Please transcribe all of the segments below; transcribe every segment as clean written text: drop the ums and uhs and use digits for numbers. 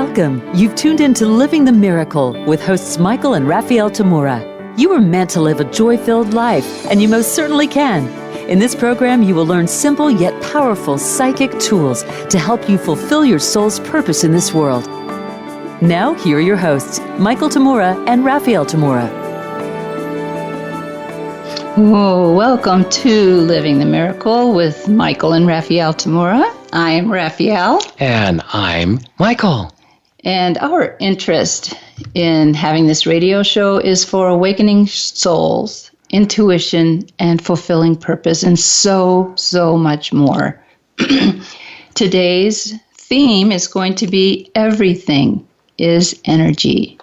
Welcome. You've tuned into Living the Miracle with hosts Michael and Raphaelle Tamura. You were meant to live a joy-filled life, and you most certainly can. In this program, you will learn simple yet powerful psychic tools to help you fulfill your soul's purpose in this world. Now, here are your hosts, Michael Tamura and Raphaelle Tamura. Oh, welcome to Living the Miracle with Michael and Raphaelle Tamura. I'm Raphaelle. And I'm Michael. And our interest in having this radio show is for awakening souls, intuition, and fulfilling purpose, and so much more. Today's theme is going to be everything is energy.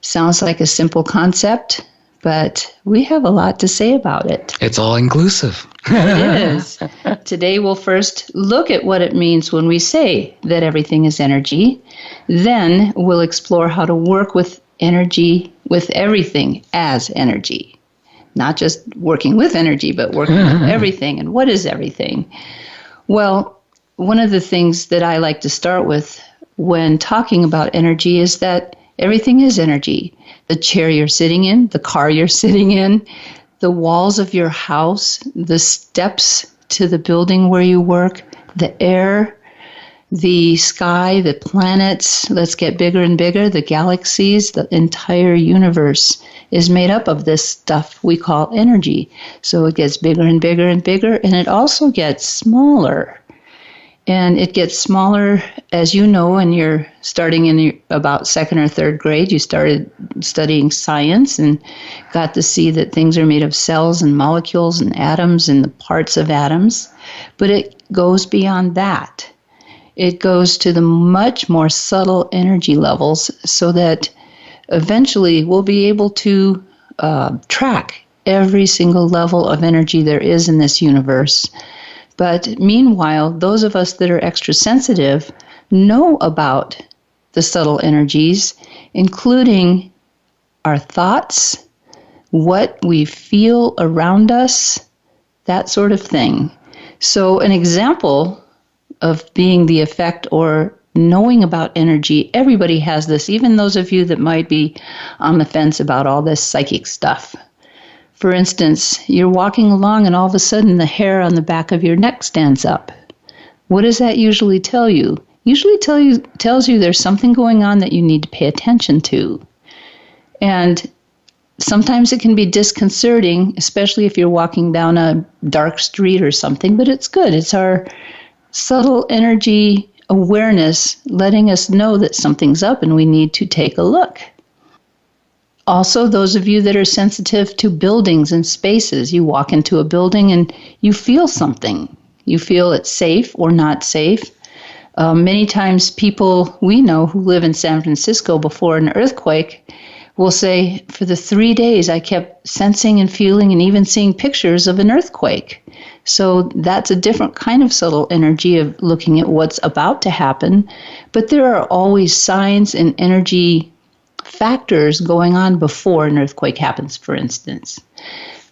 Sounds like a simple concept, but we have a lot to say about it. It's all inclusive. It is. Today we'll first look at what it means when we say that everything is energy. Then we'll explore how to work with energy, with everything as energy. Not just working with energy, but working with everything. And what is everything? Well, one of the things that I like to start with when talking about energy is that everything is energy. The chair you're sitting in, the car you're sitting in, the walls of your house, the steps to the building where you work, the air, the sky, the planets, let's get bigger and bigger, the galaxies, the entire universe is made up of this stuff we call energy. So it gets bigger and bigger and bigger, and it also gets smaller. And it gets smaller, as you know, when you're starting in about second or third grade. You started studying science and got to see that things are made of cells and molecules and atoms and the parts of atoms. But it goes beyond that. It goes to the much more subtle energy levels so that eventually we'll be able to track every single level of energy there is in this universe. But meanwhile, those of us that are extra sensitive know about the subtle energies, including our thoughts, what we feel around us, that sort of thing. So an example of being the effect or knowing about energy, everybody has this, even those of you that might be on the fence about all this psychic stuff. For instance, you're walking along and all of a sudden the hair on the back of your neck stands up. What does that usually tell you? Usually tells you there's something going on that you need to pay attention to. And sometimes it can be disconcerting, especially if you're walking down a dark street or something, but it's good. It's our subtle energy awareness letting us know that something's up and we need to take a look. Also, those of you that are sensitive to buildings and spaces, you walk into a building and you feel something. You feel it's safe or not safe. Many times people we know who live in San Francisco before an earthquake will say, for the 3 days I kept sensing and feeling and even seeing pictures of an earthquake. So that's a different kind of subtle energy of looking at what's about to happen. But there are always signs and energy factors going on before an earthquake happens, for instance.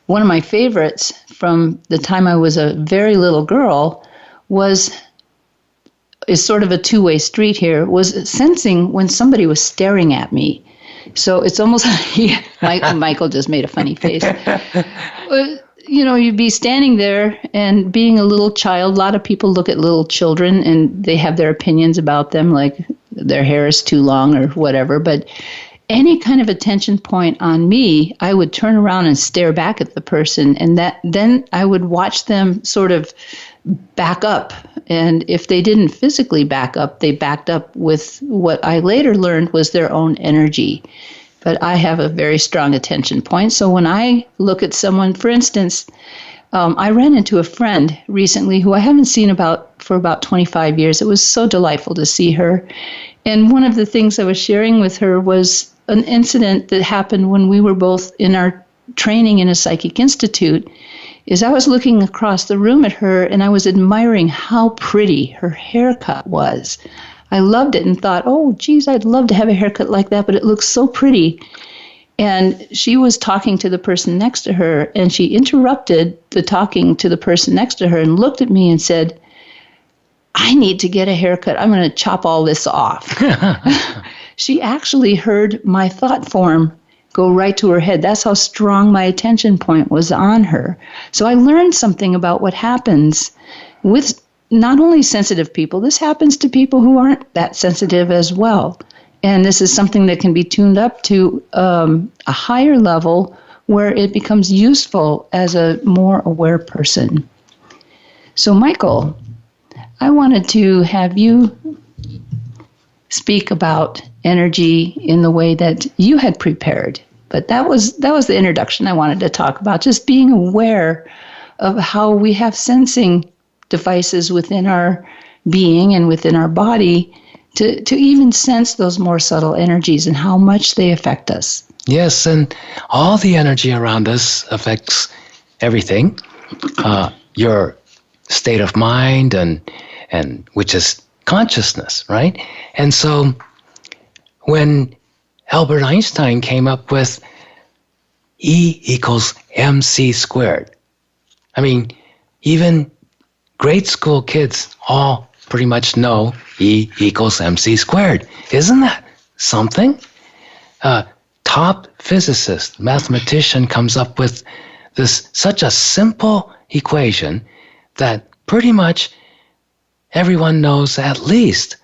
One of my favorites from the time I was a very little girl is sort of a two-way street here, was sensing when somebody was staring at me. So it's almost like Michael just made a funny face. You know, you'd be standing there and being a little child. A lot of people look at little children and they have their opinions about them, like their hair is too long or whatever. But any kind of attention point on me, I would turn around and stare back at the person. And then I would watch them sort of back up. And if they didn't physically back up, they backed up with what I later learned was their own energy. But I have a very strong attention point. So when I look at someone, for instance, I ran into a friend recently who I haven't seen for about 25 years. It was so delightful to see her. And one of the things I was sharing with her was an incident that happened when we were both in our training in a psychic institute. Is I was looking across the room at her and I was admiring how pretty her haircut was. I loved it and thought, oh, geez, I'd love to have a haircut like that, but it looks so pretty. And she was talking to the person next to her, and she interrupted the talking to the person next to her and looked at me and said, I need to get a haircut. I'm going to chop all this off. She actually heard my thought form go right to her head. That's how strong my attention point was on her. So I learned something about what happens with not only sensitive people, this happens to people who aren't that sensitive as well. And this is something that can be tuned up to a higher level where it becomes useful as a more aware person. So, Michael, I wanted to have you speak about energy in the way that you had prepared. But that was the introduction I wanted to talk about, just being aware of how we have sensing devices within our being and within our body to even sense those more subtle energies and how much they affect us. Yes, and all the energy around us affects everything. Your state of mind and which is consciousness, right? And so when Albert Einstein came up with E equals mc squared, I mean, even grade school kids all pretty much know E equals mc squared. Isn't that something? Top physicist, mathematician comes up with this such a simple equation that pretty much everyone knows at least,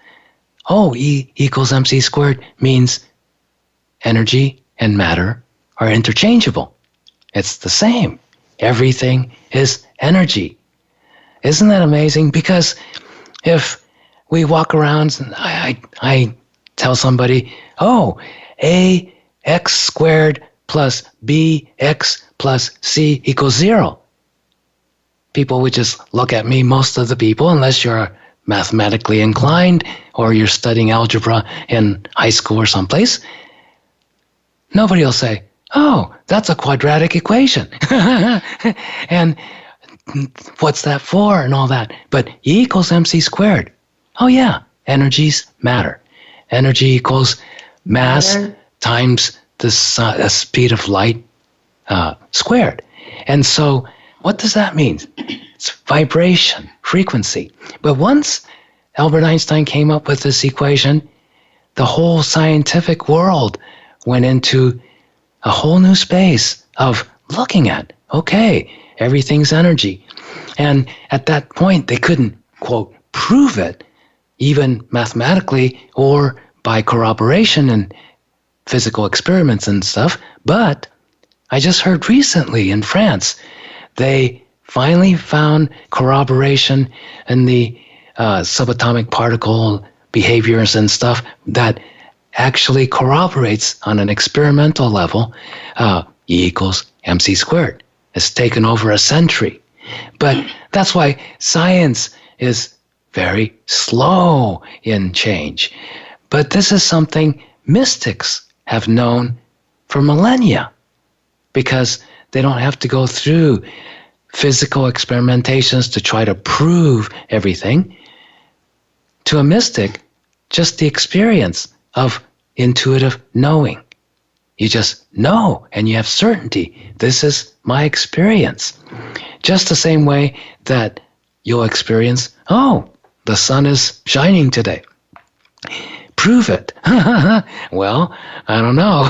E equals mc squared means energy and matter are interchangeable. It's the same. Everything is energy. Isn't that amazing? Because if we walk around and I tell somebody, ax squared plus bx plus c equals 0. People would just look at me, most of the people, unless you're mathematically inclined or you're studying algebra in high school or someplace. Nobody will say, that's a quadratic equation. And what's that for and all that? But E equals mc squared. Oh yeah, energies matter. Energy equals mass times the speed of light squared. And so what does that mean? It's vibration, frequency. But once Albert Einstein came up with this equation, the whole scientific world went into a whole new space of looking at, everything's energy. And at that point, they couldn't, quote, prove it, even mathematically or by corroboration and physical experiments and stuff. But I just heard recently in France, they finally found corroboration in the subatomic particle behaviors and stuff that actually corroborates on an experimental level E equals mc squared. It's taken over a century. But that's why science is very slow in change. But this is something mystics have known for millennia, because they don't have to go through physical experimentations to try to prove everything. To a mystic, just the experience of intuitive knowing. You just know and you have certainty. This is my experience. Just the same way that you'll experience, the sun is shining today. Prove it. Well, I don't know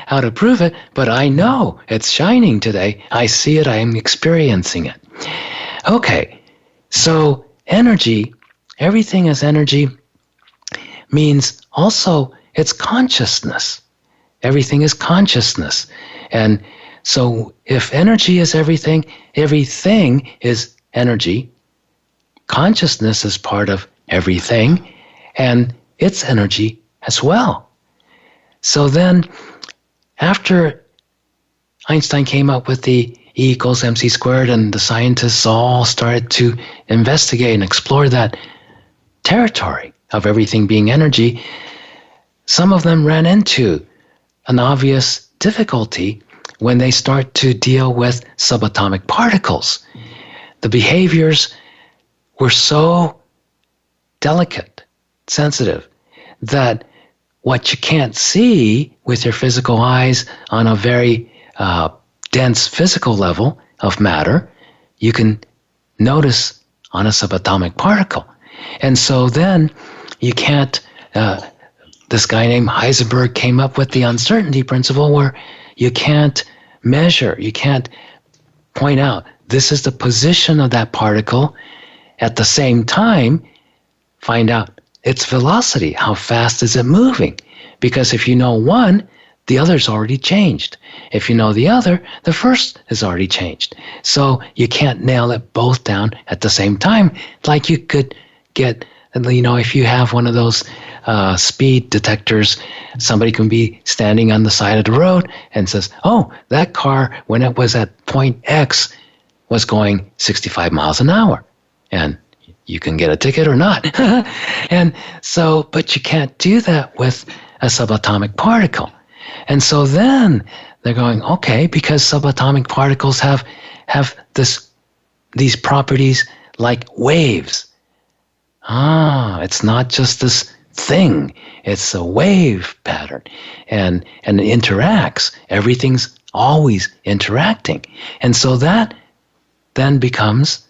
how to prove it, but I know it's shining today. I see it. I am experiencing it. Okay, so energy, everything is energy, means also it's consciousness. Everything is consciousness. And so if energy is everything, everything is energy. Consciousness is part of everything, and it's energy as well. So then, after Einstein came up with the E equals mc squared, and the scientists all started to investigate and explore that territory of everything being energy, some of them ran into an obvious difficulty when they start to deal with subatomic particles. The behaviors were so delicate, sensitive, that what you can't see with your physical eyes on a very dense physical level of matter, you can notice on a subatomic particle. And so then you can't, this guy named Heisenberg came up with the uncertainty principle where you can't measure, you can't point out this is the position of that particle. At the same time, find out its velocity. How fast is it moving? Because if you know one, the other's already changed. If you know the other, the first is already changed. So you can't nail it both down at the same time. Like you could get, if you have one of those speed detectors, somebody can be standing on the side of the road and says, oh, that car, when it was at point X, was going 65 miles an hour. And you can get a ticket or not. And so, but you can't do that with a subatomic particle. And so then they're going, okay, because subatomic particles have these properties like waves. It's not just this thing. It's a wave pattern. And it interacts. Everything's always interacting. And so that then becomes,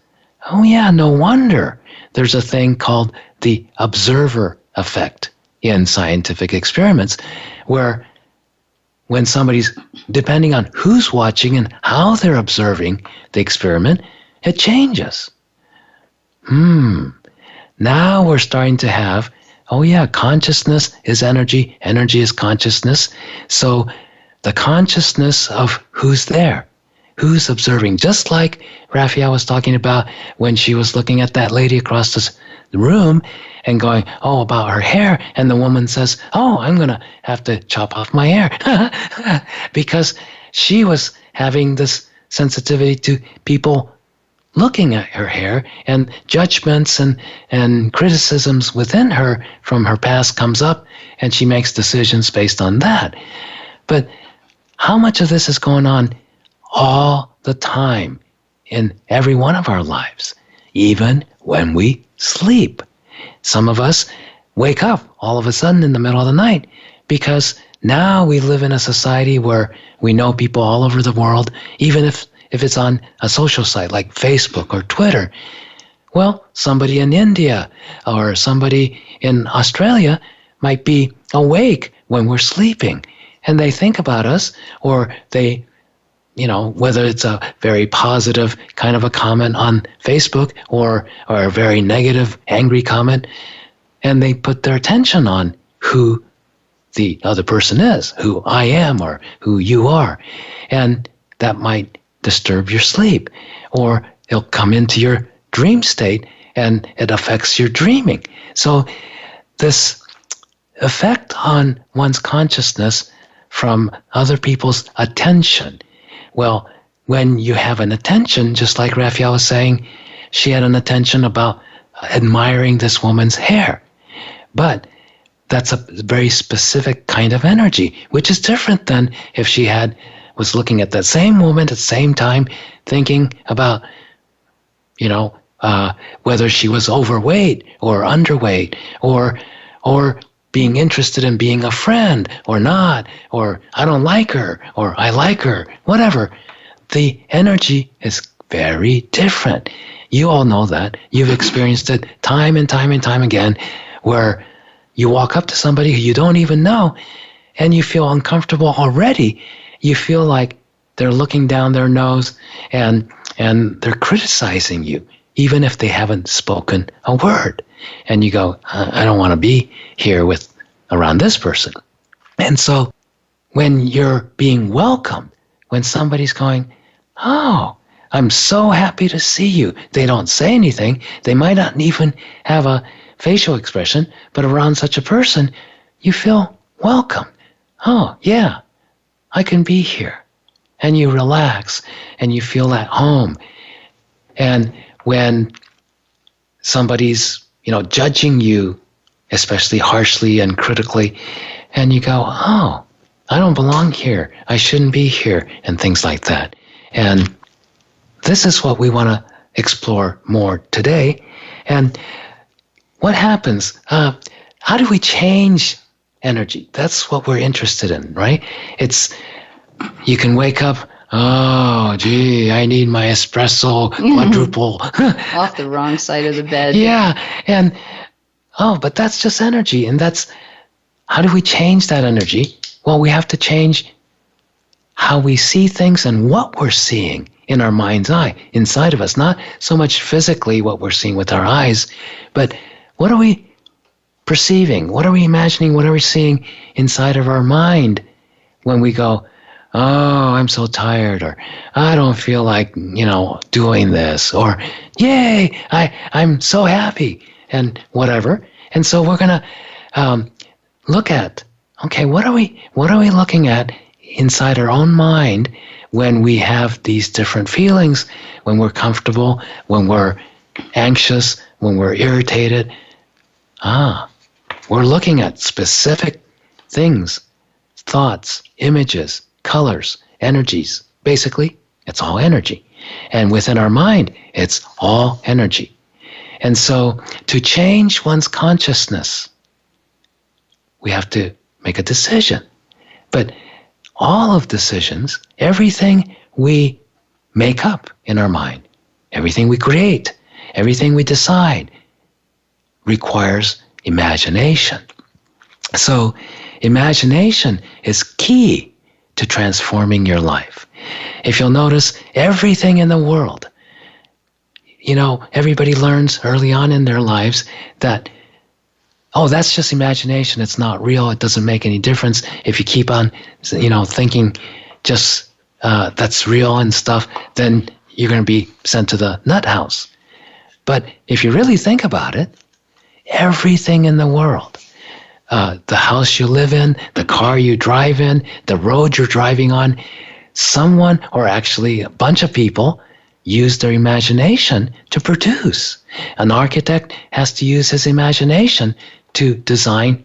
oh yeah, no wonder there's a thing called the observer effect in scientific experiments, where when somebody's, depending on who's watching and how they're observing the experiment, it changes. Now we're starting to have, oh yeah, consciousness is energy, energy is consciousness. So the consciousness of who's there, who's observing, just like Raphaelle was talking about when she was looking at that lady across the room and going, oh, about her hair. And the woman says, oh, I'm going to have to chop off my hair. Because she was having this sensitivity to people looking at her hair, and judgments and criticisms within her from her past comes up, and she makes decisions based on that. But how much of this is going on all the time in every one of our lives, even when we sleep? Some of us wake up all of a sudden in the middle of the night because now we live in a society where we know people all over the world, even if it's on a social site like Facebook or Twitter. Well, somebody in India or somebody in Australia might be awake when we're sleeping, and they think about us, or they, whether it's a very positive kind of a comment on Facebook or a very negative, angry comment, and they put their attention on who the other person is, who I am or who you are. And that might disturb your sleep, or it'll come into your dream state and it affects your dreaming. So this effect on one's consciousness from other people's attention. Well, when you have an attention, just like Raphaelle was saying, she had an attention about admiring this woman's hair. But that's a very specific kind of energy, which is different than if she was looking at that same woman at the same time, thinking about, whether she was overweight or underweight, or being interested in being a friend or not, or I don't like her, or I like her, whatever. The energy is very different. You all know that. You've experienced it time and time and time again, where you walk up to somebody who you don't even know and you feel uncomfortable already. You feel like they're looking down their nose and they're criticizing you, even if they haven't spoken a word. And you go, I don't want to be here around this person. And so when you're being welcomed, when somebody's going, oh, I'm so happy to see you. They don't say anything. They might not even have a facial expression, but around such a person, you feel welcome. Oh, yeah, I can be here. And you relax and you feel at home. And when somebody's, judging you, especially harshly and critically, and you go, oh, I don't belong here. I shouldn't be here, and things like that. And this is what we want to explore more today. And what happens? How do we change energy? That's what we're interested in, right? You can wake up oh, gee, I need my espresso quadruple. Off the wrong side of the bed. Yeah. And, but that's just energy. And how do we change that energy? Well, we have to change how we see things and what we're seeing in our mind's eye, inside of us. Not so much physically what we're seeing with our eyes, but what are we perceiving? What are we imagining? What are we seeing inside of our mind when we go, oh, I'm so tired, or I don't feel like, doing this, or yay, I'm so happy, and whatever. And so we're going to look at, okay, what are we looking at inside our own mind when we have these different feelings, when we're comfortable, when we're anxious, when we're irritated? We're looking at specific things, thoughts, images, colors, energies. Basically, it's all energy. And within our mind, it's all energy. And so to change one's consciousness, we have to make a decision. But all of decisions, everything we make up in our mind, everything we create, everything we decide, requires imagination. So imagination is key to transforming your life. If you'll notice, everything in the world, everybody learns early on in their lives that, that's just imagination. It's not real. It doesn't make any difference. If you keep on, thinking just that's real and stuff, then you're going to be sent to the nut house. But if you really think about it, everything in the world, the house you live in, the car you drive in, the road you're driving on, someone, or actually a bunch of people, use their imagination to produce. An architect has to use his imagination to design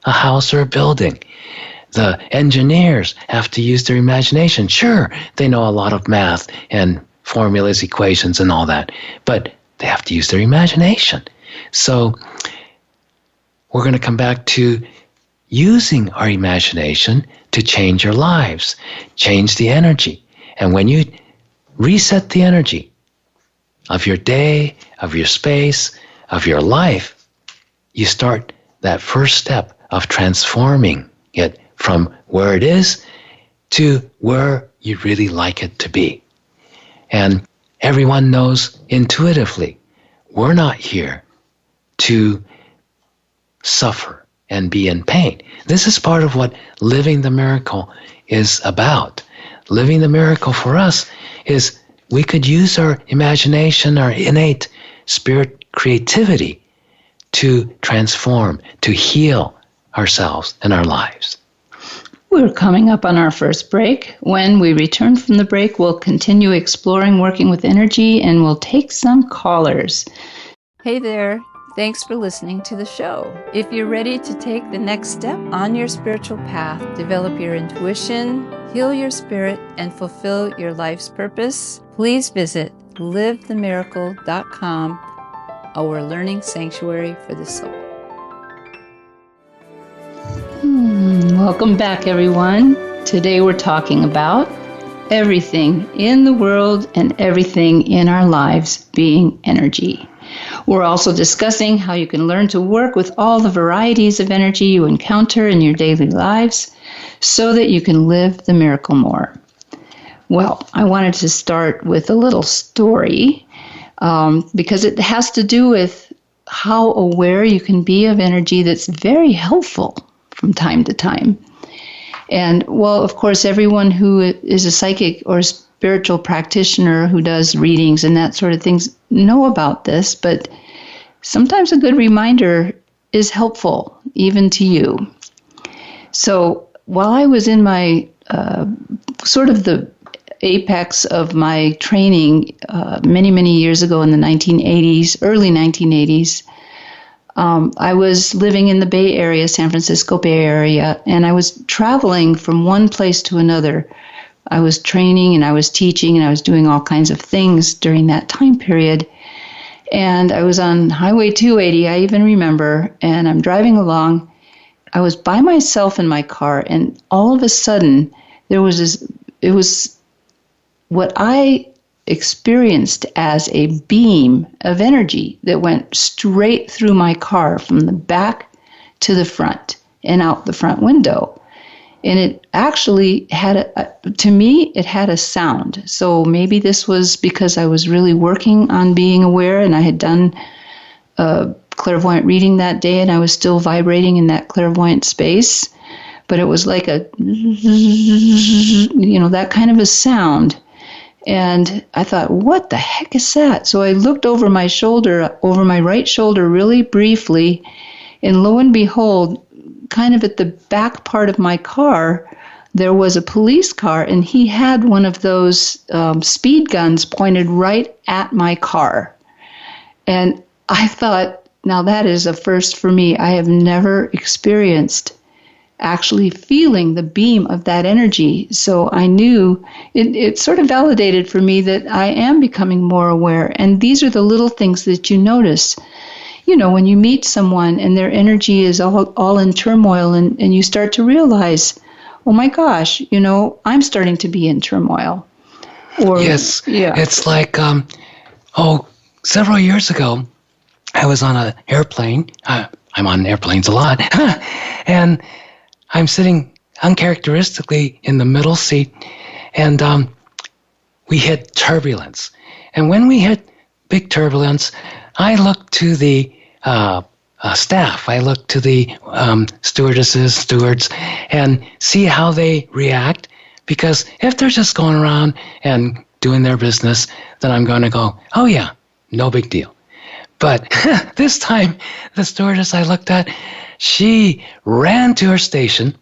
a house or a building. The engineers have to use their imagination. Sure, they know a lot of math and formulas, equations, and all that, but they have to use their imagination. So we're going to come back to using our imagination to change your lives, change the energy. And when you reset the energy of your day, of your space, of your life, you start that first step of transforming it from where it is to where you really like it to be. And everyone knows intuitively, we're not here to suffer and be in pain. This is part of what living the miracle is about. Living the miracle for us is we could use our imagination, our innate spirit creativity to transform, to heal ourselves and our lives. We're coming up on our first break. When we return from the break, we'll continue exploring working with energy, and we'll take some callers. Hey there. Thanks for listening to the show. If you're ready to take the next step on your spiritual path, develop your intuition, heal your spirit, and fulfill your life's purpose, please visit livethemiracle.com, our learning sanctuary for the soul. Welcome back, everyone. Today we're talking about everything in the world and everything in our lives being energy. We're also discussing how you can learn to work with all the varieties of energy you encounter in your daily lives so that you can live the miracle more. Well, I wanted to start with a little story because it has to do with how aware you can be of energy that's very helpful from time to time. And, well, of course, everyone who is a psychic or spiritual practitioner who does readings and that sort of things know about this, but sometimes a good reminder is helpful, even to you. So while I was in my sort of the apex of my training many, many years ago in the 1980s, early 1980s, I was living in the Bay Area, San Francisco Bay Area, and I was traveling from one place to another. I was training and I was teaching and I was doing all kinds of things during that time period. And I was on Highway 280, I even remember, and I'm driving along. I was by myself in my car, and all of a sudden, there was this, it was what I experienced as a beam of energy that went straight through my car from the back to the front and out the front window. And it actually had, to me, it had a sound. So maybe this was because I was really working on being aware, and I had done clairvoyant reading that day, and I was still vibrating in that clairvoyant space. But it was like a, that kind of a sound. And I thought, what the heck is that? So I looked over my shoulder, over my right shoulder really briefly, and lo and behold, kind of at the back part of my car, there was a police car, and he had one of those speed guns pointed right at my car. And I thought, now that is a first for me. I have never experienced actually feeling the beam of that energy. So I knew it sort of validated for me that I am becoming more aware. And these are the little things that you notice. When you meet someone and their energy is all in turmoil, and you start to realize, oh my gosh, I'm starting to be in turmoil. Or, yes. Yeah. It's like, several years ago, I was on an airplane. I'm on airplanes a lot. And I'm sitting uncharacteristically in the middle seat, and we hit turbulence. And when we hit big turbulence, I looked to the staff. I look to the stewardesses, stewards, and see how they react. Because if they're just going around and doing their business, then I'm going to go, oh yeah, no big deal. But this time, the stewardess I looked at, she ran to her station,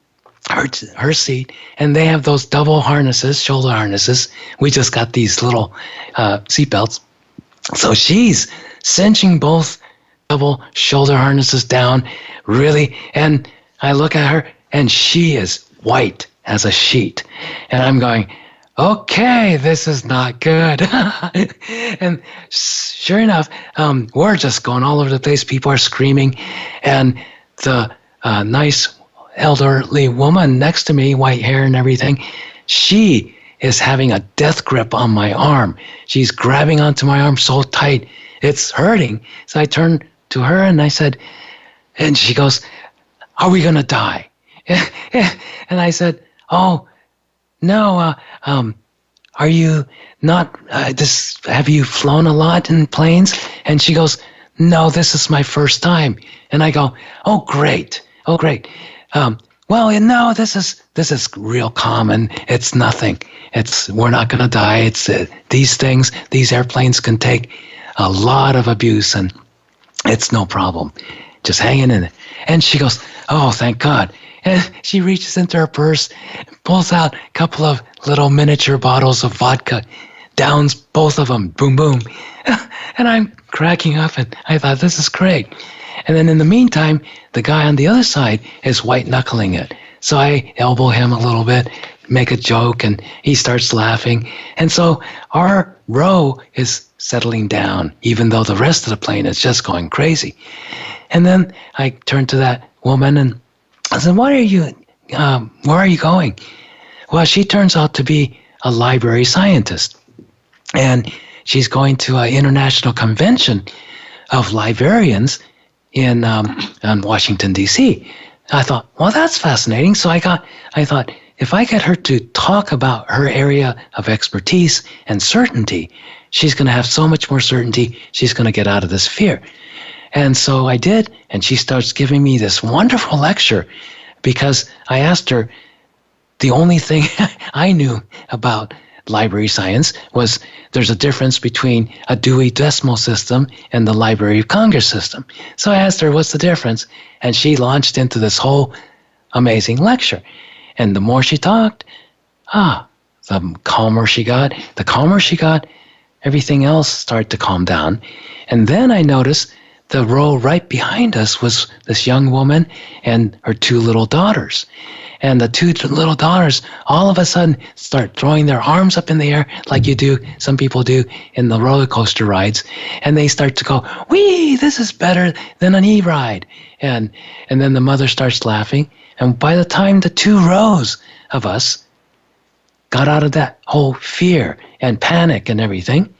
her seat, and they have those double harnesses, shoulder harnesses. We just got these little seatbelts. So she's cinching both double shoulder harnesses down, really, and I look at her, and she is white as a sheet. And I'm going, okay, this is not good. And sure enough, we're just going all over the place. People are screaming, and the nice elderly woman next to me, white hair and everything, she is having a death grip on my arm. She's grabbing onto my arm so tight, it's hurting. So I turned to her and I said, and she goes, are we going to die? And I said, oh, no, are you not, have you flown a lot in planes? And she goes, no, this is my first time. And I go, oh, great. Well, no, this is real common. It's nothing. We're not going to die. It's these airplanes can take a lot of abuse, and it's no problem. Just hanging in it. And she goes, oh, thank God. And she reaches into her purse, pulls out a couple of little miniature bottles of vodka, downs both of them, boom, boom. And I'm cracking up, and I thought, this is great. And then in the meantime, the guy on the other side is white-knuckling it. So I elbow him a little bit, make a joke, and he starts laughing. And so our row is settling down, even though the rest of the plane is just going crazy. And then I turned to that woman and I said, where are you going? Well, she turns out to be a library scientist. And she's going to an international convention of librarians in Washington, D.C. I thought, well, that's fascinating. So I thought, if I get her to talk about her area of expertise and certainty, she's going to have so much more certainty, she's going to get out of this fear. And so I did, and she starts giving me this wonderful lecture because I asked her, the only thing I knew about library science was there's a difference between a Dewey Decimal System and the Library of Congress system. So I asked her, what's the difference? And she launched into this whole amazing lecture. And the more she talked, the calmer she got. The calmer she got, everything else started to calm down. And then I noticed the row right behind us was this young woman and her two little daughters. And the two little daughters all of a sudden start throwing their arms up in the air like some people do in the roller coaster rides. And they start to go, wee, this is better than an e-ride. And then the mother starts laughing. And by the time the two rows of us got out of that whole fear and panic and everything,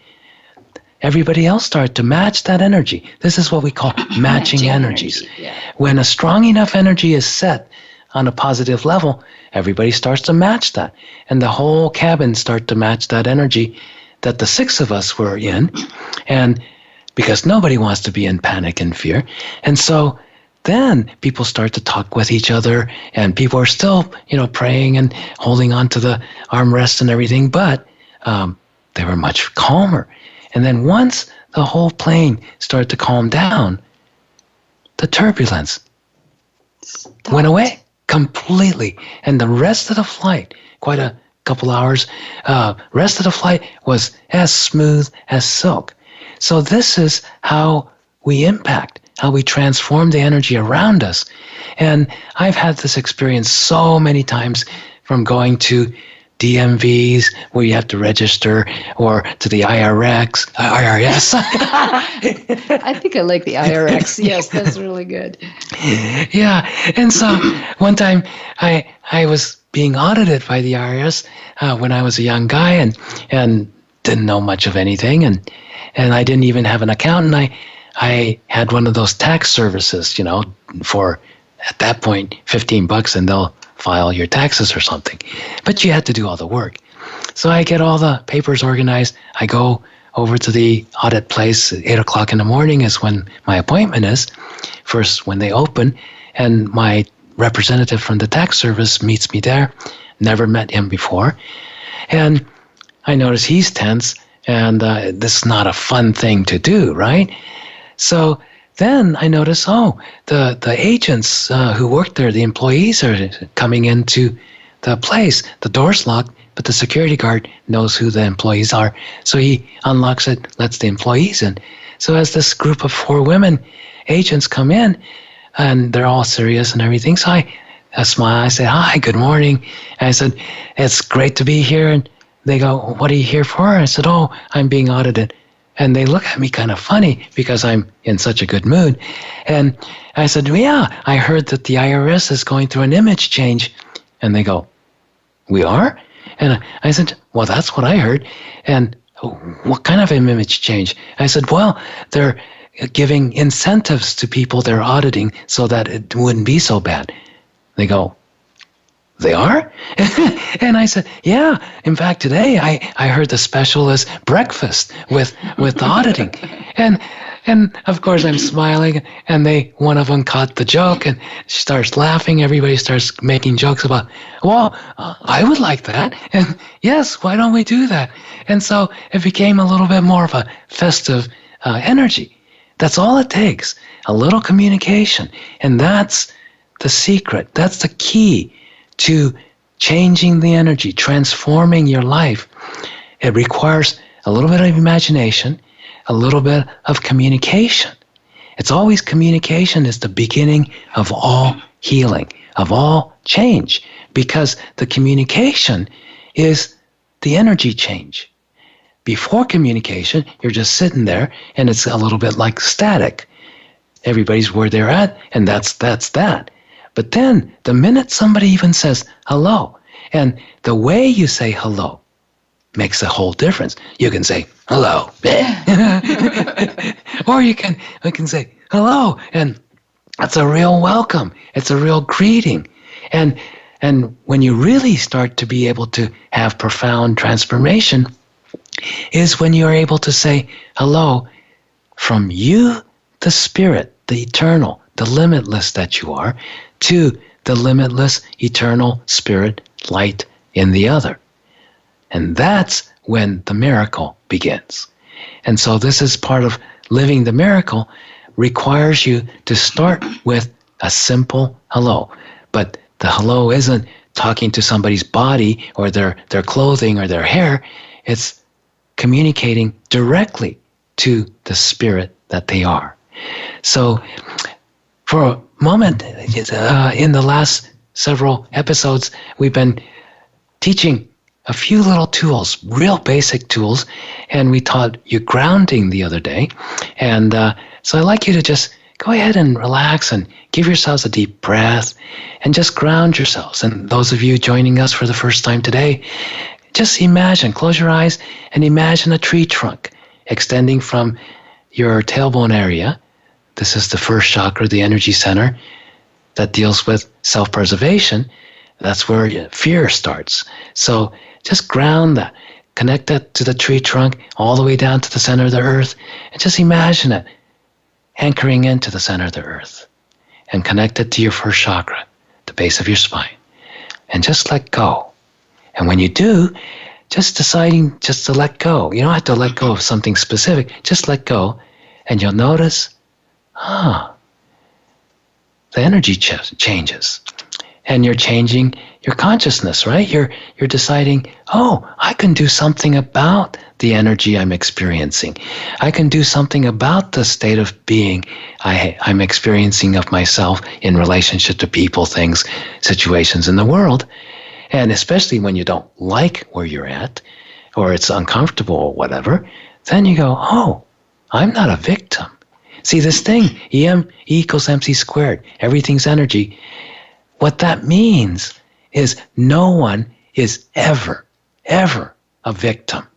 everybody else started to match that energy. This is what we call matching energies. Yeah. When a strong enough energy is set on a positive level, everybody starts to match that. And the whole cabin starts to match that energy that the 6 of us were in. And because nobody wants to be in panic and fear. And so then people start to talk with each other, and people are still, praying and holding on to the armrest and everything, but they were much calmer. And then once the whole plane started to calm down, the turbulence went away completely. And the rest of the flight, quite a couple hours, rest of the flight was as smooth as silk. So this is how we impact, how we transform the energy around us. And I've had this experience so many times, from going to DMVs where you have to register, or to the IRS. I think I like the IRS. Yes, that's really good. Yeah. And so one time I was being audited by the IRS when I was a young guy, and didn't know much of anything, and I didn't even have an accountant. I had one of those tax services, for, at that point, $15, and they'll file your taxes or something. But you had to do all the work. So I get all the papers organized. I go over to the audit place at 8 o'clock in the morning is when my appointment is, first when they open, and my representative from the tax service meets me there. Never met him before. And I notice he's tense, and this is not a fun thing to do, right? So then I notice, the agents who work there, the employees are coming into the place. The door's locked, but the security guard knows who the employees are. So he unlocks it, lets the employees in. So as this group of 4 women agents come in, and they're all serious and everything, so I smile, I say, "Hi, good morning." And I said, "It's great to be here." And they go, "What are you here for?" I said, "Oh, I'm being audited." And they look at me kind of funny because I'm in such a good mood. And I said, "Yeah, I heard that the IRS is going through an image change." And they go, "We are?" And I said, "Well, that's what I heard." And what kind of an image change? I said, "Well, they're giving incentives to people they're auditing so that it wouldn't be so bad." They go, "They are?" And I said, "Yeah. In fact, today I heard the special is breakfast with the auditing." And of course I'm smiling, and one of them caught the joke, and she starts laughing. Everybody starts making jokes about, "Well, I would like that." And yes, why don't we do that? And so it became a little bit more of a festive energy. That's all it takes, a little communication. And that's the secret. That's the key to changing the energy, transforming your life. It requires a little bit of imagination, a little bit of communication. It's always communication is the beginning of all healing, of all change, because the communication is the energy change. Before communication, you're just sitting there, and it's a little bit like static. Everybody's where they're at, and that's that. But then, the minute somebody even says hello, and the way you say hello makes a whole difference. You can say hello, or you can say hello, and that's a real welcome. It's a real greeting, and when you really start to be able to have profound transformation, is when you're able to say hello from you, the spirit, the eternal, the limitless that you are, to the limitless, eternal spirit, light in the other. And that's when the miracle begins. And so this is part of living the miracle, requires you to start with a simple hello. But the hello isn't talking to somebody's body or their clothing or their hair. It's communicating directly to the spirit that they are. So for a moment, in the last several episodes, we've been teaching a few little tools, real basic tools, and we taught you grounding the other day. And so I'd like you to just go ahead and relax and give yourselves a deep breath and just ground yourselves. And those of you joining us for the first time today, just imagine, close your eyes and imagine a tree trunk extending from your tailbone area. This is the first chakra, the energy center that deals with self-preservation. That's where fear starts. So just ground that. Connect that to the tree trunk all the way down to the center of the earth. And just imagine it anchoring into the center of the earth. And connect it to your first chakra, the base of your spine. And just let go. And when you do, just deciding just to let go. You don't have to let go of something specific. Just let go. And you'll notice, the energy changes. And you're changing your consciousness, right? You're deciding, I can do something about the energy I'm experiencing. I can do something about the state of being I'm experiencing of myself in relationship to people, things, situations in the world. And especially when you don't like where you're at, or it's uncomfortable or whatever, then you go, I'm not a victim. See, this thing, E equals MC squared, everything's energy. What that means is no one is ever a victim.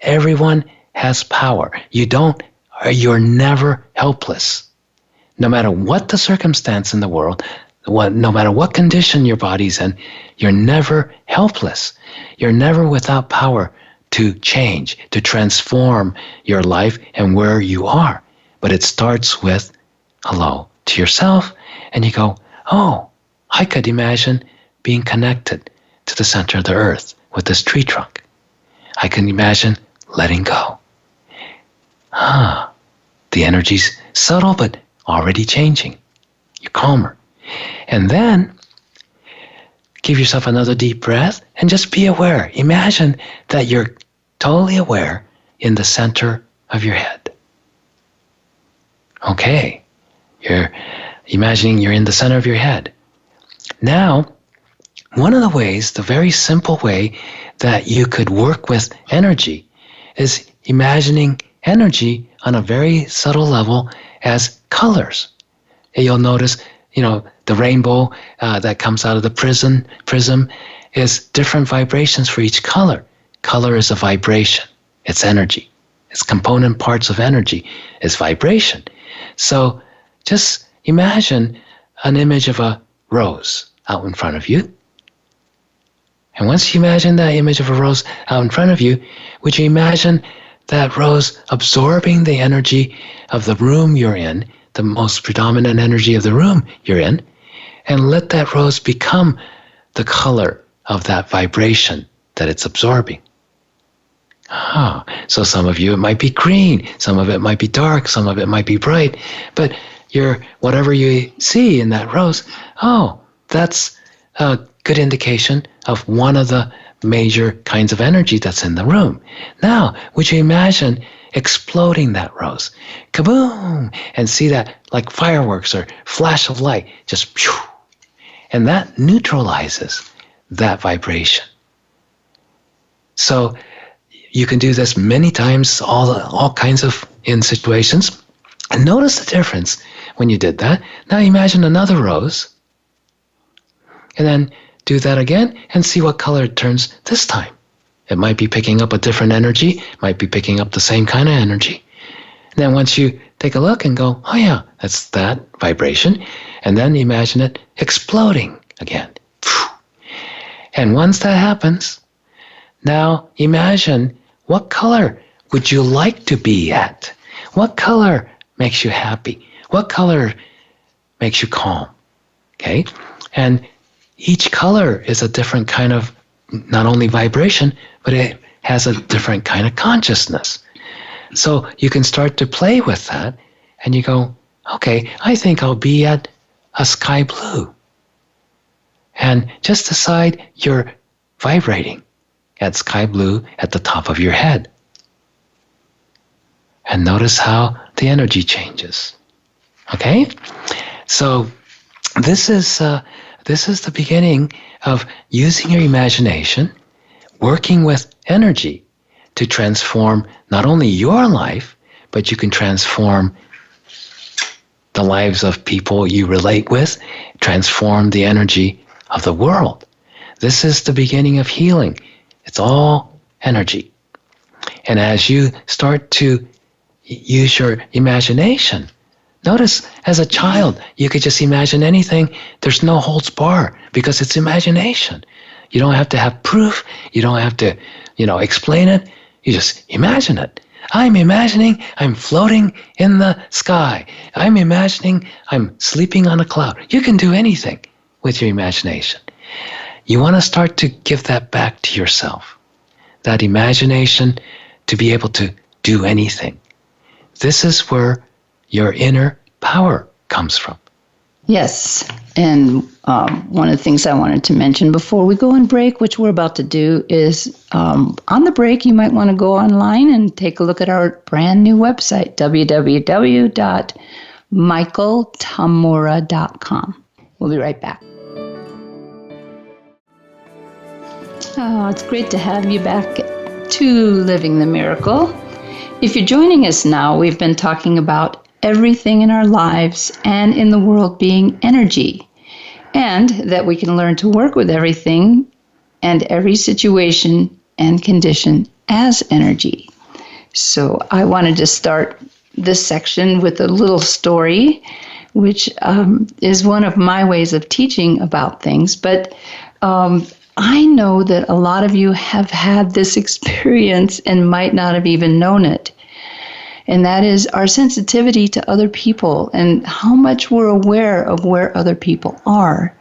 Everyone has power. You're never helpless. No matter what the circumstance in the world, no matter what condition your body's in, you're never helpless. You're never without power to change, to transform your life and where you are. But it starts with hello to yourself, and you go, I could imagine being connected to the center of the earth with this tree trunk. I can imagine letting go. The energy's subtle but already changing. You're calmer. And then give yourself another deep breath and just be aware. Imagine that you're totally aware in the center of your head. Okay, you're imagining you're in the center of your head. Now, one of the ways, the very simple way that you could work with energy is imagining energy on a very subtle level as colors. And you'll notice, the rainbow that comes out of the prism is different vibrations for each color. Color is a vibration. It's energy. It's component parts of energy. It's vibration. So just imagine an image of a rose out in front of you. And once you imagine that image of a rose out in front of you, would you imagine that rose absorbing the energy of the room you're in, the most predominant energy of the room you're in, and let that rose become the color of that vibration that it's absorbing? So some of you, it might be green, some of it might be dark, some of it might be bright, but whatever you see in that rose, that's a good indication of one of the major kinds of energy that's in the room. Now, would you imagine exploding that rose? Kaboom! And see that like fireworks or flash of light, just phew, and that neutralizes that vibration. So you can do this many times, all kinds of in situations, and notice the difference when you did that. Now imagine another rose, and then do that again and see what color it turns this time. It might be picking up a different energy, might be picking up the same kind of energy. And then once you take a look and go, that's that vibration, and then imagine it exploding again. And once that happens, now imagine, what color would you like to be at? What color makes you happy? What color makes you calm? Okay? And each color is a different kind of, not only vibration, but it has a different kind of consciousness. So you can start to play with that, and you go, okay, I think I'll be at a sky blue. And just decide you're vibrating at sky blue at the top of your head. And notice how the energy changes. Okay? So this is the beginning of using your imagination, working with energy to transform not only your life, but you can transform the lives of people you relate with, transform the energy of the world. This is the beginning of healing. It's all energy. And as you start to use your imagination, notice as a child, you could just imagine anything. There's no holds bar because it's imagination. You don't have to have proof. You don't have to, explain it. You just imagine it. I'm imagining I'm floating in the sky. I'm imagining I'm sleeping on a cloud. You can do anything with your imagination. You want to start to give that back to yourself, that imagination to be able to do anything. This is where your inner power comes from. Yes, and one of the things I wanted to mention before we go on break, which we're about to do, is on the break you might want to go online and take a look at our brand new website, www.michaeltamura.com. We'll be right back. Oh, it's great to have you back to Living the Miracle. If you're joining us now, we've been talking about everything in our lives and in the world being energy, and that we can learn to work with everything and every situation and condition as energy. So I wanted to start this section with a little story, which is one of my ways of teaching about things, but I know that a lot of you have had this experience and might not have even known it. And that is our sensitivity to other people and how much we're aware of where other people are.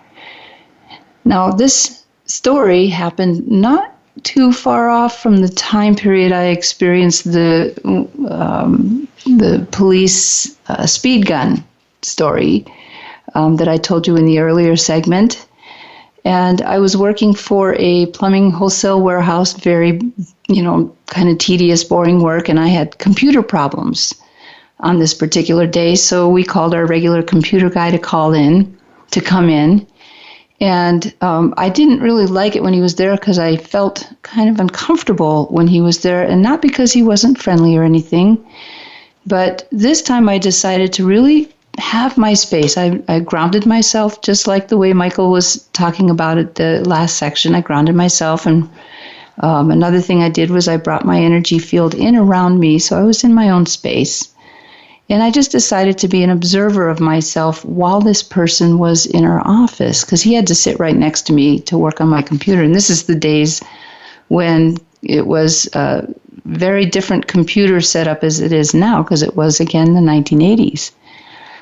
Now, this story happened not too far off from the time period I experienced the police speed gun story that I told you in the earlier segment. And I was working for a plumbing wholesale warehouse, very, kind of tedious, boring work, and I had computer problems on this particular day. So we called our regular computer guy to come in. And I didn't really like it when he was there because I felt kind of uncomfortable when he was there, and not because he wasn't friendly or anything. But this time I decided to really have my space. I grounded myself just like the way Michael was talking about it the last section. I grounded myself, and another thing I did was I brought my energy field in around me, so I was in my own space. And I just decided to be an observer of myself while this person was in our office, because he had to sit right next to me to work on my computer. And this is the days when it was a very different computer setup as it is now, because it was, again, the 1980s.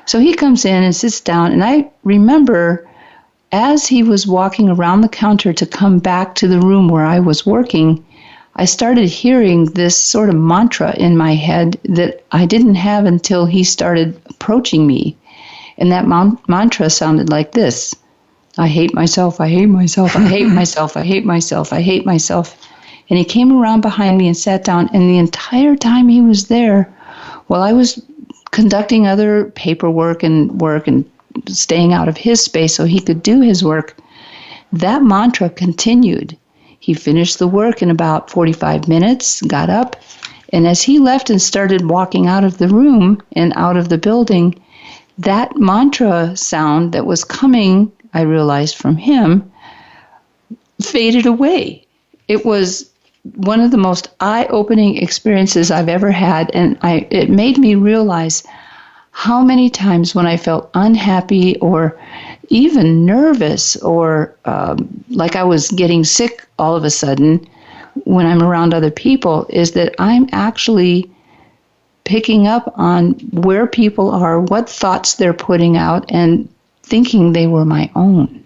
So he comes in and sits down, and I remember as he was walking around the counter to come back to the room where I was working, I started hearing this sort of mantra in my head that I didn't have until he started approaching me. And that mantra sounded like this: I hate myself, I hate myself, I hate myself, I hate myself, I hate myself. And he came around behind me and sat down, and the entire time he was there, while I was conducting other paperwork and work and staying out of his space so he could do his work, that mantra continued. He finished the work in about 45 minutes, got up, and as he left and started walking out of the room and out of the building, that mantra sound that was coming, I realized, from him, faded away. It was one of the most eye-opening experiences I've ever had, and it made me realize how many times when I felt unhappy or even nervous or like I was getting sick all of a sudden when I'm around other people, is that I'm actually picking up on where people are, what thoughts they're putting out, and thinking they were my own.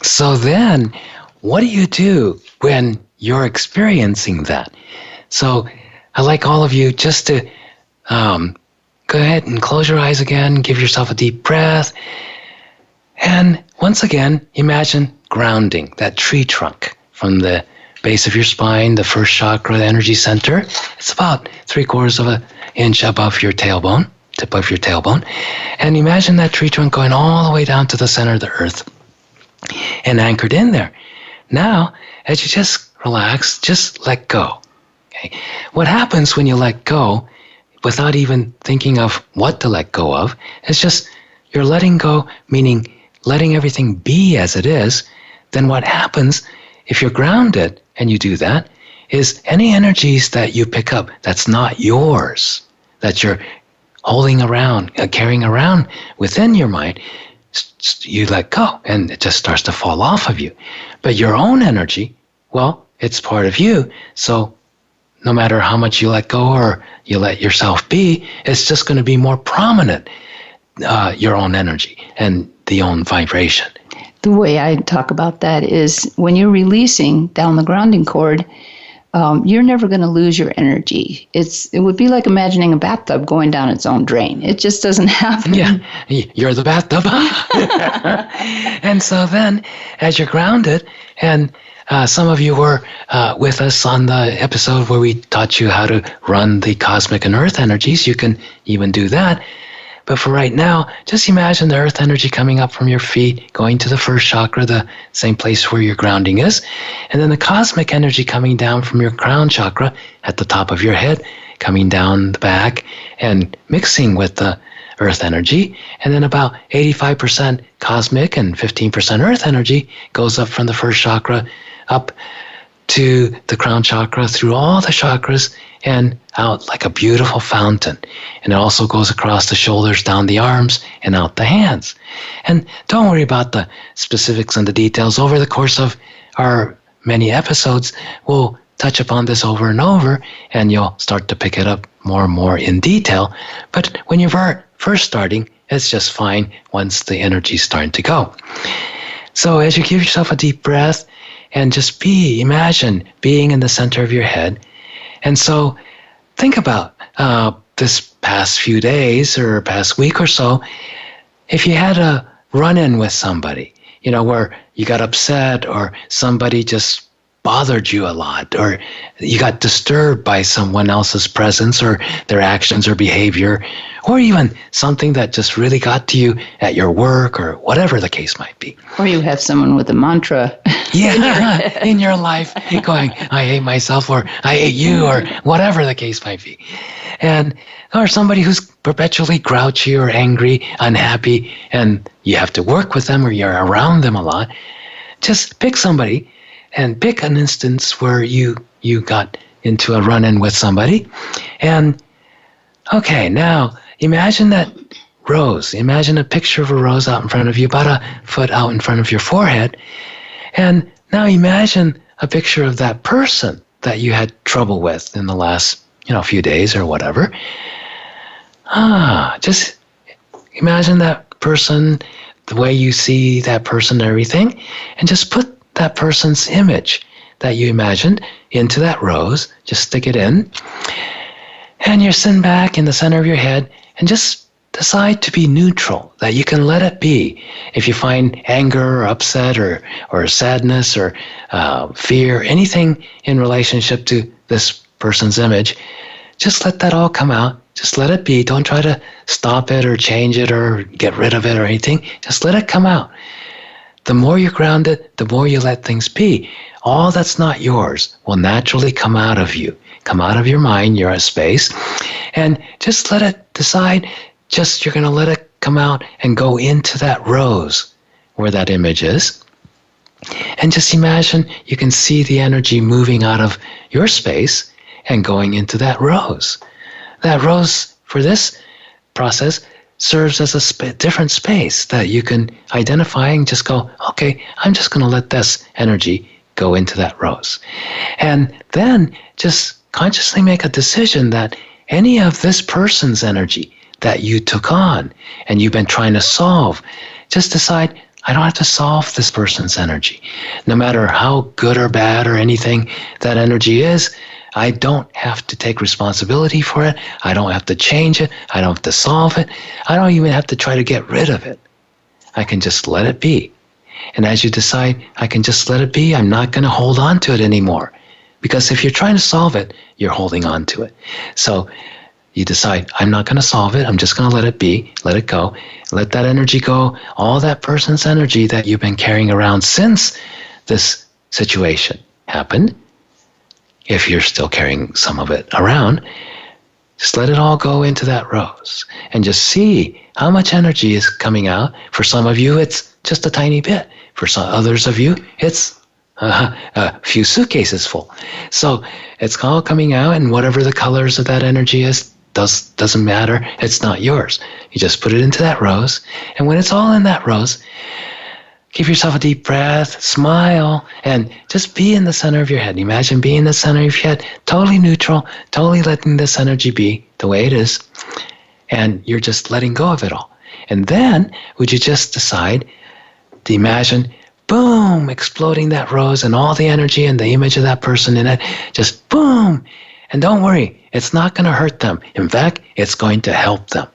So then, what do you do when you're experiencing that? So I'd like all of you just to go ahead and close your eyes again, give yourself a deep breath, and once again, imagine grounding that tree trunk from the base of your spine, the first chakra, the energy center. It's about 3/4 of an inch above your tailbone, tip of your tailbone. And imagine that tree trunk going all the way down to the center of the earth and anchored in there. Now, as you just relax, just let go. Okay? What happens when you let go without even thinking of what to let go of? It's just you're letting go, meaning letting everything be as it is. Then what happens if you're grounded and you do that, is any energies that you pick up that's not yours, that you're holding around, carrying around within your mind, you let go and it just starts to fall off of you. But your own energy, well, it's part of you. So no matter how much you let go or you let yourself be, it's just going to be more prominent, your own energy and the own vibration. The way I talk about that is when you're releasing down the grounding cord, you're never going to lose your energy. It would be like imagining a bathtub going down its own drain. It just doesn't happen. Yeah, you're the bathtub. And so then, as you're grounded, and some of you were with us on the episode where we taught you how to run the cosmic and earth energies, you can even do that. But for right now, just imagine the earth energy coming up from your feet, going to the first chakra, the same place where your grounding is. And then the cosmic energy coming down from your crown chakra at the top of your head, coming down the back and mixing with the earth energy. And then about 85% cosmic and 15% earth energy goes up from the first chakra up to the crown chakra, through all the chakras, and out like a beautiful fountain. And it also goes across the shoulders, down the arms, and out the hands. And don't worry about the specifics and the details. Over the course of our many episodes, we'll touch upon this over and over, and you'll start to pick it up more and more in detail. But when you're first starting, it's just fine once the energy's starting to go. So as you give yourself a deep breath, and just imagine being in the center of your head. And so think about this past few days or past week or so, if you had a run-in with somebody, where you got upset or somebody just bothered you a lot, or you got disturbed by someone else's presence or their actions or behavior, or even something that just really got to you at your work or whatever the case might be. Or you have someone with a mantra in your life going, I hate myself, or I hate you, or whatever the case might be. Or somebody who's perpetually grouchy or angry, unhappy, and you have to work with them or you're around them a lot. Just pick somebody and pick an instance where you got into a run-in with somebody. And okay, now imagine that rose. Imagine a picture of a rose out in front of you, about a foot out in front of your forehead. And now imagine a picture of that person that you had trouble with in the last, few days or whatever. Just imagine that person, the way you see that person and everything, and just put that person's image that you imagined into that rose. Just stick it in. And you're sitting back in the center of your head and just decide to be neutral, that you can let it be. If you find anger or upset or sadness or fear, anything in relationship to this person's image, just let that all come out. Just let it be. Don't try to stop it or change it or get rid of it or anything. Just let it come out. The more you're grounded, the more you let things be. All that's not yours will naturally come out of you, come out of your mind, your space, and just let it decide. You're going to let it come out and go into that rose where that image is. And just imagine you can see the energy moving out of your space and going into that rose. That rose, for this process, serves as a different space that you can identify and just go, okay, I'm just going to let this energy go into that rose. And then just consciously make a decision that any of this person's energy that you took on and you've been trying to solve, just decide, I don't have to solve this person's energy. No matter how good or bad or anything that energy is, I don't have to take responsibility for it. I don't have to change it. I don't have to solve it. I don't even have to try to get rid of it. I can just let it be. And as you decide, I can just let it be, I'm not going to hold on to it anymore. Because if you're trying to solve it, you're holding on to it. So you decide, I'm not going to solve it. I'm just going to let it be, let it go. Let that energy go, all that person's energy that you've been carrying around since this situation happened. If you're still carrying some of it around, just let it all go into that rose and just see how much energy is coming out. For some of you, it's just a tiny bit. For some others of you, it's a few suitcases full. So it's all coming out, and whatever the colors of that energy is, doesn't matter. It's not yours. You just put it into that rose, and when it's all in that rose, give yourself a deep breath, smile, and just be in the center of your head. Imagine being in the center of your head, totally neutral, totally letting this energy be the way it is, and you're just letting go of it all. And then, would you just decide to imagine, boom, exploding that rose and all the energy and the image of that person in it, just boom. And don't worry, it's not going to hurt them. In fact, it's going to help them.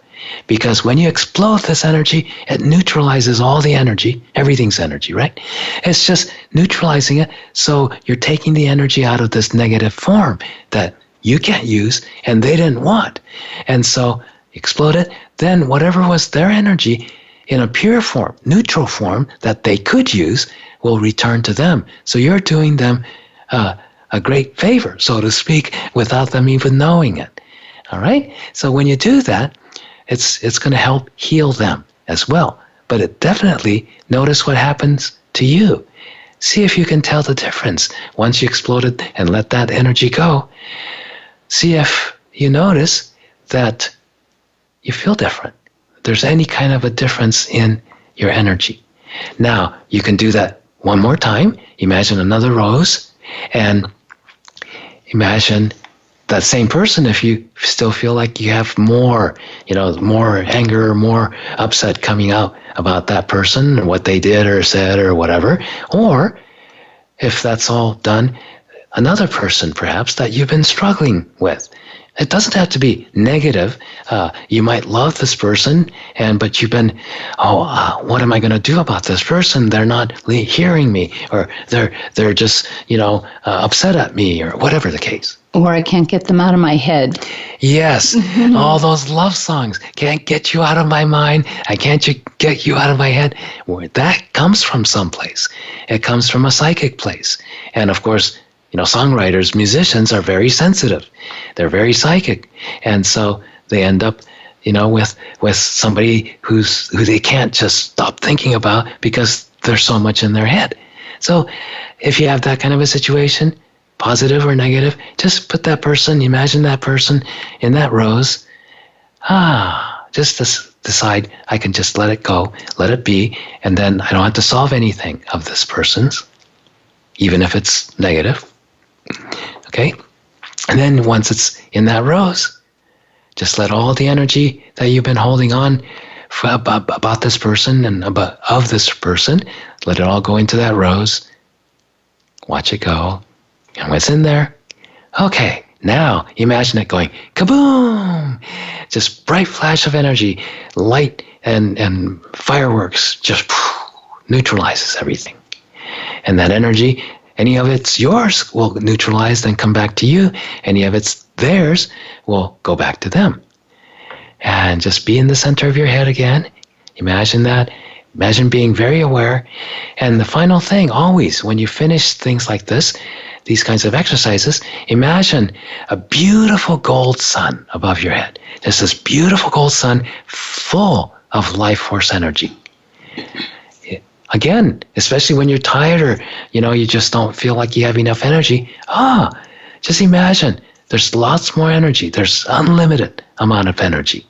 Because when you explode this energy, it neutralizes all the energy. Everything's energy, right? It's just neutralizing it. So you're taking the energy out of this negative form that you can't use and they didn't want. And so explode it. Then whatever was their energy in a pure form, neutral form that they could use will return to them. So you're doing them a great favor, so to speak, without them even knowing it. All right? So when you do that, it's going to help heal them as well. But it definitely, notice what happens to you. See if you can tell the difference. Once you explode it and let that energy go, see if you notice that you feel different. There's any kind of a difference in your energy. Now, you can do that one more time. Imagine another rose and imagine that same person, if you still feel like you have more, more anger or more upset coming out about that person and what they did or said or whatever, or if that's all done, another person perhaps that you've been struggling with. It doesn't have to be negative. You might love this person, but you've been, what am I going to do about this person? They're not hearing me, or they're just, upset at me, or whatever the case. Or I can't get them out of my head. Yes, all those love songs. Can't get you out of my mind. I can't get you out of my head. Well, that comes from someplace. It comes from a psychic place. And of course, songwriters, musicians are very sensitive. They're very psychic. And so they end up, with somebody who they can't just stop thinking about because there's so much in their head. So if you have that kind of a situation, positive or negative, just put that person, imagine that person in that rose. Just decide I can just let it go, let it be, and then I don't have to solve anything of this person's, even if it's negative. Okay? And then once it's in that rose, just let all the energy that you've been holding on about this person and of this person, let it all go into that rose. Watch it go. And what's in there? Okay, now imagine it going kaboom! Just bright flash of energy, light and fireworks, just neutralizes everything. And that energy, any of it's yours will neutralize and come back to you. Any of it's theirs will go back to them. And just be in the center of your head again. Imagine that. Imagine being very aware. And the final thing, always, when you finish things like this, these kinds of exercises, imagine a beautiful gold sun above your head. Just this beautiful gold sun full of life force energy. Again, especially when you're tired or, you just don't feel like you have enough energy. Just imagine there's lots more energy. There's unlimited amount of energy.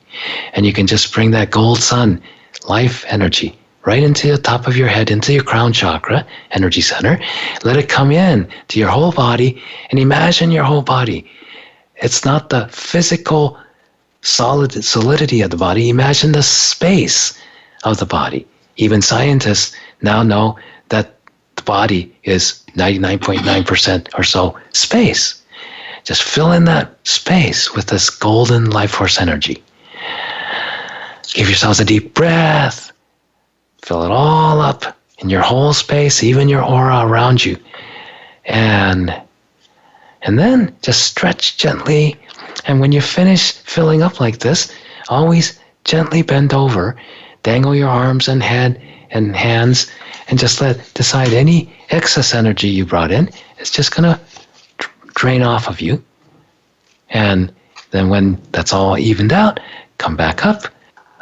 And you can just bring that gold sun, life energy, right into the top of your head, into your crown chakra, energy center. Let it come in to your whole body and imagine your whole body. It's not the physical solidity of the body. Imagine the space of the body. Even scientists now know that the body is 99.9% or so space. Just fill in that space with this golden life force energy. Give yourselves a deep breath. Fill it all up in your whole space, even your aura around you. And then just stretch gently. And when you finish filling up like this, always gently bend over, dangle your arms and head and hands, and just decide any excess energy you brought in, it's just going to drain off of you. And then when that's all evened out, come back up.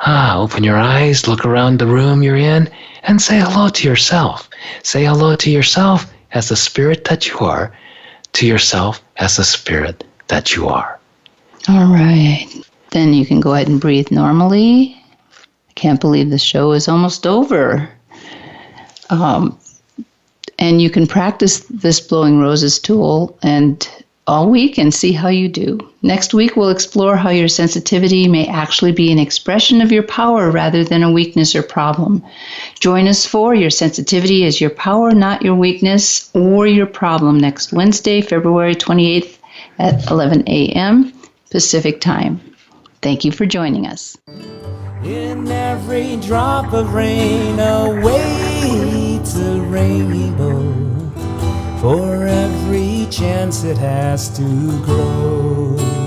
Open your eyes, look around the room you're in, and say hello to yourself. Say hello to yourself as the spirit that you are to yourself as the spirit that you are. All right. Then you can go ahead and breathe normally. I can't believe the show is almost over. And you can practice this Blowing Roses tool and all week and see how you do. Next week, we'll explore how your sensitivity may actually be an expression of your power rather than a weakness or problem. Join us for Your Sensitivity is Your Power, Not Your Weakness or Your Problem next Wednesday, February 28th at 11 a.m. Pacific Time. Thank you for joining us. In every drop of rain awaits a rainbow. For every chance it has to grow.